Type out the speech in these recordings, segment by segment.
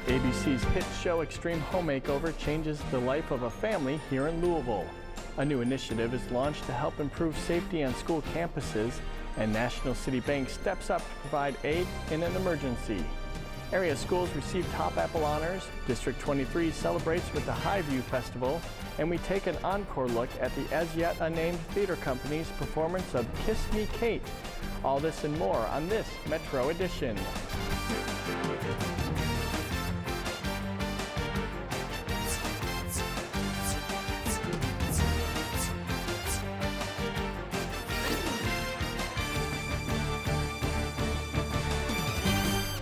ABC's hit show Extreme Home Makeover changes the life of a family here in Louisville. A new initiative is launched to help improve safety on school campuses, and National City Bank steps up to provide aid in an emergency. Area schools receive top apple honors, District 23 celebrates with the Highview Festival, and we take an encore look at the as yet unnamed theater company's performance of Kiss Me Kate. All this and more on this Metro Edition.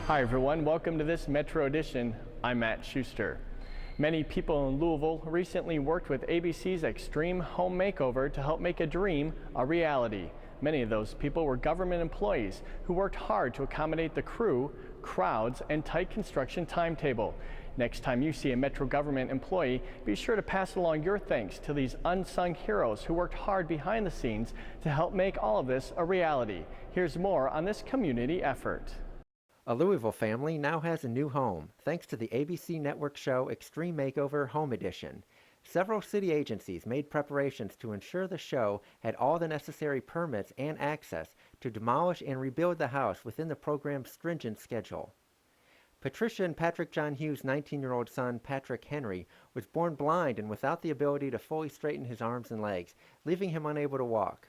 Hi everyone, welcome to this Metro Edition. I'm Matt Schuster. Many people in Louisville recently worked with ABC's Extreme Home Makeover to help make a dream a reality. Many of those people were government employees who worked hard to accommodate the crew, crowds, and tight construction timetable. Next time you see a Metro government employee, be sure to pass along your thanks to these unsung heroes who worked hard behind the scenes to help make all of this a reality. Here's more on this community effort. A Louisville family now has a new home, thanks to the ABC Network show Extreme Makeover Home Edition. Several city agencies made preparations to ensure the show had all the necessary permits and access to demolish and rebuild the house within the program's stringent schedule. Patricia and Patrick John Hughes' 19-year-old son, Patrick Henry, was born blind and without the ability to fully straighten his arms and legs, leaving him unable to walk.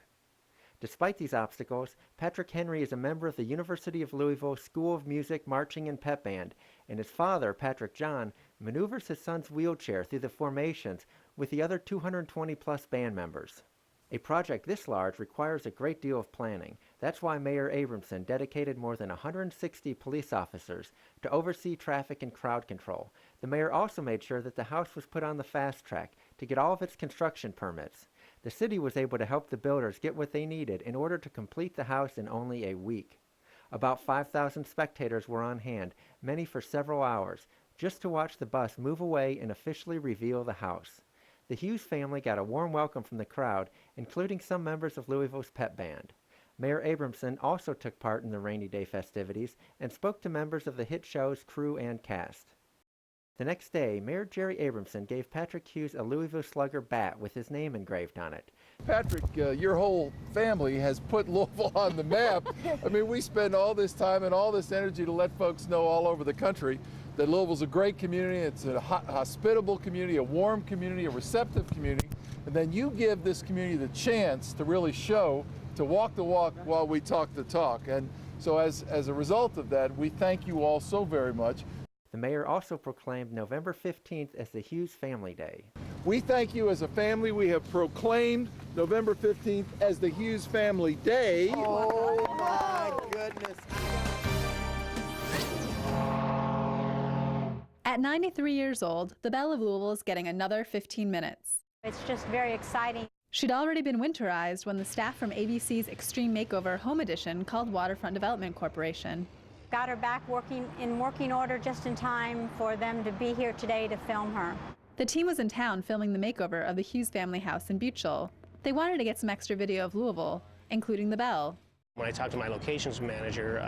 Despite these obstacles, Patrick Henry is a member of the University of Louisville School of Music, Marching and Pep Band, and his father, Patrick John, maneuvers his son's wheelchair through the formations with the other 220-plus band members. A project this large requires a great deal of planning. That's why Mayor Abramson dedicated more than 160 police officers to oversee traffic and crowd control. The mayor also made sure that the house was put on the fast track to get all of its construction permits. The city was able to help the builders get what they needed in order to complete the house in only a week. About 5,000 spectators were on hand, many for several hours, just to watch the bus move away and officially reveal the house. The Hughes family got a warm welcome from the crowd, including some members of Louisville's pep band. Mayor Abramson also took part in the rainy day festivities and spoke to members of the hit show's crew and cast. The next day, Mayor Jerry Abramson gave Patrick Hughes a Louisville Slugger bat with his name engraved on it. Patrick, your whole family has put Louisville on the map. I mean, we spend all this time and all this energy to let folks know all over the country that Louisville's a great community. It's a hospitable community, a warm community, a receptive community. And then you give this community the chance to really show, to walk the walk while we talk the talk. And so as a result of that, we thank you all so very much. The mayor also proclaimed November 15th as the Hughes Family Day. We thank you as a family. We have proclaimed November 15th as the Hughes Family Day. Oh my goodness. At 93 years old, the Belle of Louisville is getting another 15 minutes. It's just very exciting. She'd already been winterized when the staff from ABC's Extreme Makeover Home Edition called Waterfront Development Corporation. Got her back in working order just in time for them to be here today to film her. The team was in town filming the makeover of the Hughes family house in Butchell. They wanted to get some extra video of Louisville, including the Belle. When I talked to my locations manager,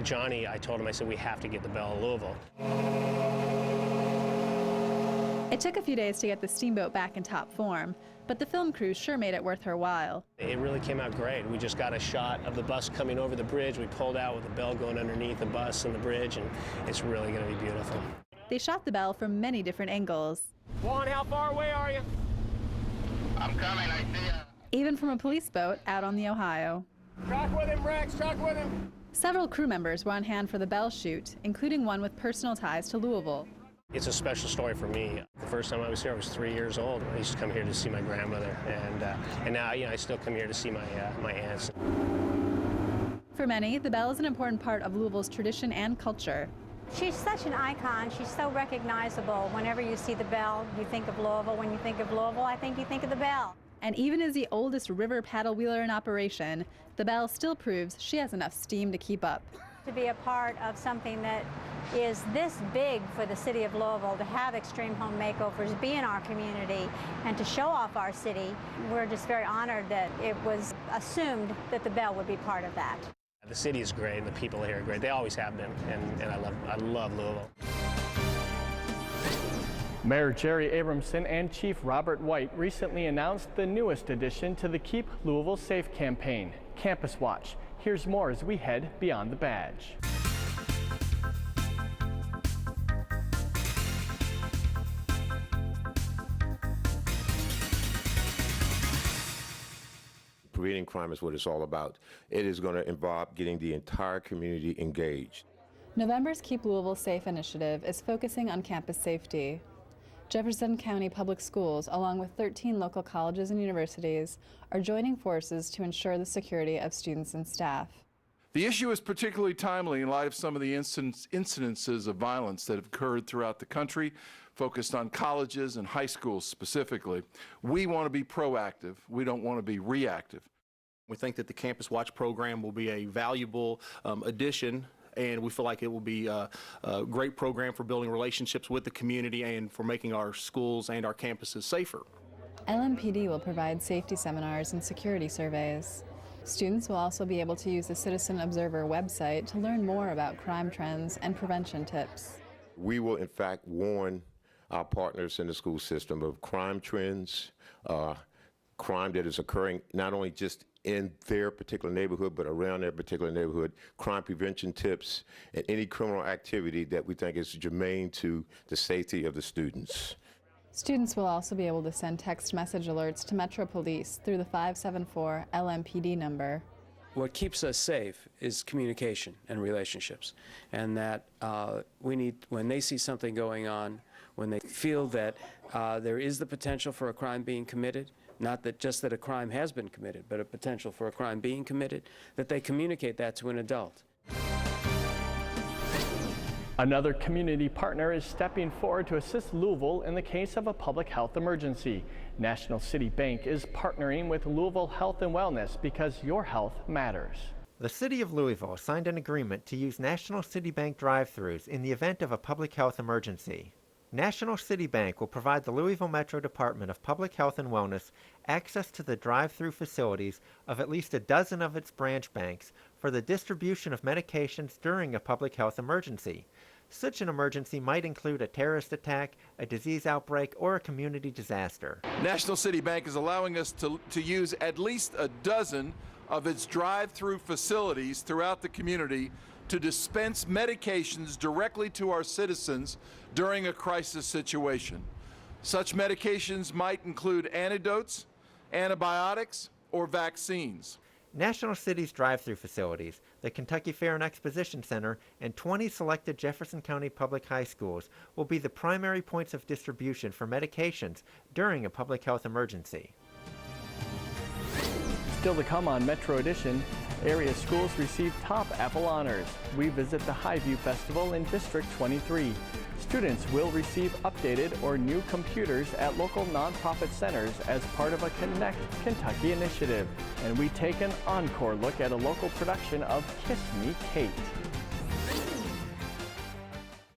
Johnny, I told him, I said, we have to get the Belle of Louisville. It took a few days to get the steamboat back in top form, but the film crew sure made it worth her while. It really came out great. We just got a shot of the bus coming over the bridge. We pulled out with the Belle going underneath the bus and the bridge, and it's really going to be beautiful. They shot the Belle from many different angles. Juan, how far away are you? I'm coming, I see ya. Even from a police boat out on the Ohio. Track with him, Rex, track with him. Several crew members were on hand for the Belle shoot, including one with personal ties to Louisville. It's a special story for me. The first time I was here, I was 3 years old. I used to come here to see my grandmother, and now I still come here to see my aunts. For many, the Belle is an important part of Louisville's tradition and culture. She's such an icon. She's so recognizable. Whenever you see the Belle, you think of Louisville. When you think of Louisville, I think you think of the Belle. And even as the oldest river paddle wheeler in operation, the Belle still proves she has enough steam to keep up. To be a part of something that is this big for the city of Louisville, to have extreme home makeovers be in our community and to show off our city, we're just very honored that it was assumed that the Belle would be part of that. The city is great and the people here are great. They always have been, and I love Louisville. Mayor Jerry Abramson and Chief Robert White recently announced the newest addition to the Keep Louisville Safe campaign, Campus Watch. Here's more as we head beyond the badge. Preventing crime is what it's all about. It is going to involve getting the entire community engaged. November's Keep Louisville Safe initiative is focusing on campus safety. Jefferson County Public Schools, along with 13 local colleges and universities, are joining forces to ensure the security of students and staff. The issue is particularly timely in light of some of the incidences of violence that have occurred throughout the country, focused on colleges and high schools specifically. We want to be proactive. We don't want to be reactive. We think that the Campus Watch program will be a valuable addition, and we feel like it will be a great program for building relationships with the community and for making our schools and our campuses safer. LMPD will provide safety seminars and security surveys. Students will also be able to use the Citizen Observer website to learn more about crime trends and prevention tips. We will, in fact, warn our partners in the school system of crime trends, crime that is occurring not only just in their particular neighborhood, but around their particular neighborhood, crime prevention tips, and any criminal activity that we think is germane to the safety of the students. Students will also be able to send text message alerts to Metro Police through the 574 LMPD number. What keeps us safe is communication and relationships, and that we need, when they see something going on, when they feel that there is the potential for a crime being committed, not that just that a crime has been committed, but a potential for a crime being committed, that they communicate that to an adult. Another community partner is stepping forward to assist Louisville in the case of a public health emergency. National City Bank is partnering with Louisville Health and Wellness because your health matters. The City of Louisville signed an agreement to use National City Bank drive-thrus in the event of a public health emergency. National City Bank will provide the Louisville Metro Department of Public Health and Wellness access to the drive-thru facilities of at least a dozen of its branch banks for the distribution of medications during a public health emergency. Such an emergency might include a terrorist attack, a disease outbreak, or a community disaster. National City Bank is allowing us to use at least a dozen of its drive-through facilities throughout the community to dispense medications directly to our citizens during a crisis situation. Such medications might include antidotes, antibiotics, or vaccines. National City's drive-thru facilities, the Kentucky Fair and Exposition Center, and 20 selected Jefferson County public high schools will be the primary points of distribution for medications during a public health emergency. Still to come on Metro Edition, area schools receive top Apple honors. We visit the Highview Festival in District 23. Students will receive updated or new computers at local nonprofit centers as part of a Connect Kentucky initiative. And we take an encore look at a local production of Kiss Me, Kate.